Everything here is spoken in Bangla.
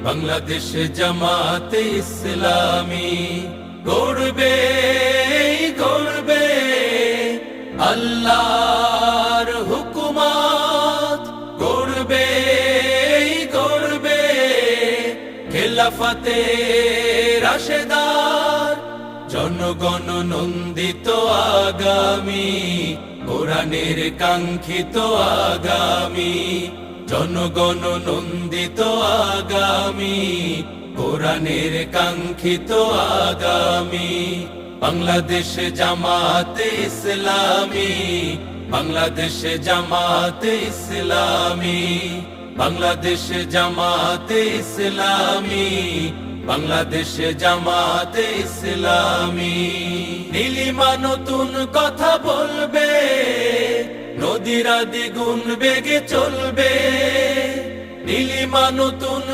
বাংলাদেশ জামাতে ইসলামী গড়বে গড়বে আল্লাহর হুকুমত, গড়বে গড়বে খেলাফতে রাশেদার, জনগণ নন্দিত আগামী, কোরআনের কাঙ্ক্ষিত আগামী, জনগণ নন্দিত আগামী, কোরআনের কাঙ্ক্ষিত আগামী। বাংলাদেশ জামাতে ইসলামী, বাংলাদেশ জামাতে ইসলামী, বাংলাদেশ জামাতে ইসলামী, বাংলাদেশ জামাতে ইসলামী। নীলিমা নতুন কথা বলবে, নদীরা দ্বিগুণ বেগে চলবে, নীলিমা নতুন